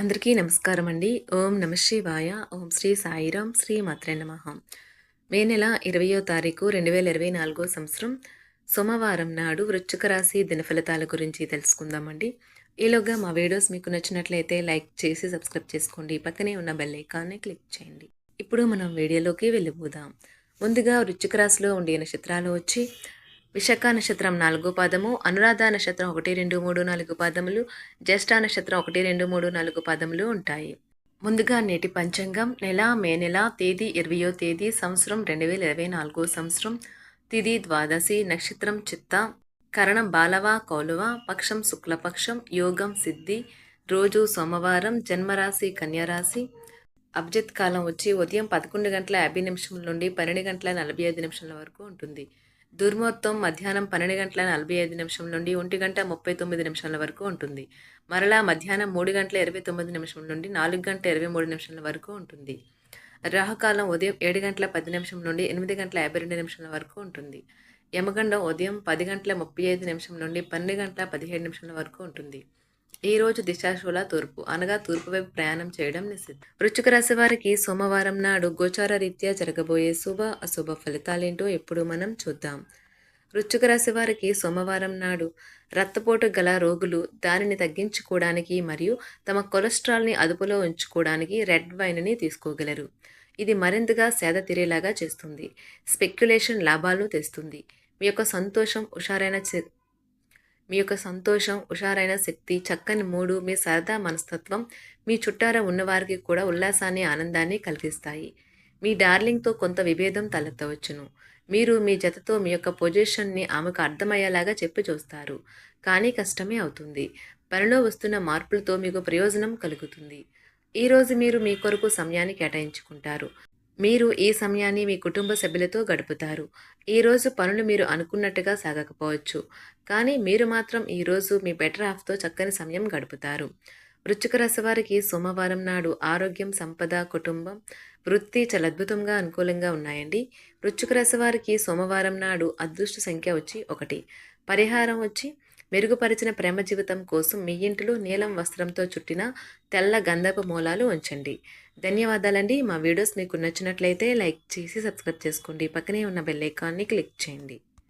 అందరికీ నమస్కారం అండి. ఓం నమ శివాయ. ఓం శ్రీ సాయిరాం. శ్రీ మాత్రే నమః. మే నెల 20వ తారీఖు 2024 సంవత్సరం సోమవారం నాడు వృశ్చిక రాశి దినఫలితాల గురించి తెలుసుకుందామండి. ఈలోగా మా వీడియోస్ మీకు నచ్చినట్లయితే లైక్ చేసి సబ్స్క్రైబ్ చేసుకోండి. పక్కనే ఉన్న బెల్ ఐకాన్ని క్లిక్ చేయండి. ఇప్పుడు మనం వీడియోలోకి వెళ్ళిపోదాం. ముందుగా వృశ్చిక రాశిలో ఉండే నక్షత్రాలు వచ్చి విశాఖ నక్షత్రం 4 పాదము, అనురాధ నక్షత్రం 1, 2, 3, 4 పాదములు, జ్యేష్ఠ నక్షత్రం 1, 2, 3, 4 పాదములు ఉంటాయి. ముందుగా నేటి పంచాంగం మే నెల తేదీ 20వ తేదీ సంవత్సరం 2024 సంవత్సరం తిథి ద్వాదశి నక్షత్రం చిత్త కరణం బాలవ కౌలవ పక్షం శుక్లపక్షం యోగం సిద్ధి రోజు సోమవారం జన్మరాశి కన్యరాశి అభిజిత్ కాలం వచ్చి ఉదయం 11:50 నుండి 12:45 వరకు ఉంటుంది. దుర్ముహూర్తం మధ్యాహ్నం 12:45 నుండి 1:39 వరకు ఉంటుంది. మరలా మధ్యాహ్నం 3:29 నుండి 4:23 వరకు ఉంటుంది. రాహుకాలం ఉదయం 7:10 నుండి 8:52 వరకు ఉంటుంది. యమగండం ఉదయం 10:35 నుండి 12:17 వరకు ఉంటుంది. ఈ రోజు దిశాశూల తూర్పు అనగా తూర్పు వైపు ప్రయాణం చేయడం నిషిద్ధం. వృశ్చిక రాశి వారికి సోమవారం నాడు గోచార రీత్యా జరగబోయే శుభ అశుభ ఫలితాలేంటో ఇప్పుడు మనం చూద్దాం. వృశ్చిక రాశి వారికి సోమవారం నాడు రక్తపోటు గల రోగులు దానిని తగ్గించుకోవడానికి మరియు తమ కొలెస్ట్రాల్ని అదుపులో ఉంచుకోవడానికి రెడ్ వైన్ని తీసుకోగలరు. ఇది మరింతగా సేద తీరేలాగా చేస్తుంది. స్పెక్యులేషన్ లాభాలు తెస్తుంది. మీ యొక్క సంతోషం హుషారైన శక్తి చక్కని మూడు మీ సరదా మనస్తత్వం మీ చుట్టారా ఉన్నవారికి కూడా ఉల్లాసాన్ని ఆనందాన్ని కలిగిస్తాయి. మీ డార్లింగ్తో కొంత విభేదం తలెత్తవచ్చును. మీరు మీ జతతో మీ యొక్క పొజిషన్ని ఆమెకు అర్థమయ్యేలాగా చెప్పి చూస్తారు, కానీ కష్టమే అవుతుంది. పనిలో వస్తున్న మార్పులతో మీకు ప్రయోజనం కలుగుతుంది. ఈరోజు మీరు మీ కొరకు సమయాన్ని కేటాయించుకుంటారు. మీరు ఈ సమయాన్ని మీ కుటుంబ సభ్యులతో గడుపుతారు. ఈరోజు పనులు మీరు అనుకున్నట్టుగా సాగకపోవచ్చు, కానీ మీరు మాత్రం ఈరోజు మీ బెటర్ హాఫ్తో చక్కని సమయం గడుపుతారు. వృశ్చిక రాశి వారికి సోమవారం నాడు ఆరోగ్యం, సంపద, కుటుంబం, వృత్తి చాలా అద్భుతంగా అనుకూలంగా ఉన్నాయండి. వృశ్చిక రాశి వారికి సోమవారం నాడు అదృష్ట సంఖ్య వచ్చి 1. పరిహారం వచ్చి మెరుగుపరిచిన ప్రేమ జీవితం కోసం మీ ఇంటిలో నీలం వస్త్రంతో చుట్టిన తెల్ల గంధపు మూలాలు ఉంచండి. ధన్యవాదాలండి. మా వీడియోస్ మీకు నచ్చినట్లయితే లైక్ చేసి సబ్స్క్రైబ్ చేసుకోండి. పక్కనే ఉన్న బెల్ ఐకాన్ని క్లిక్ చేయండి.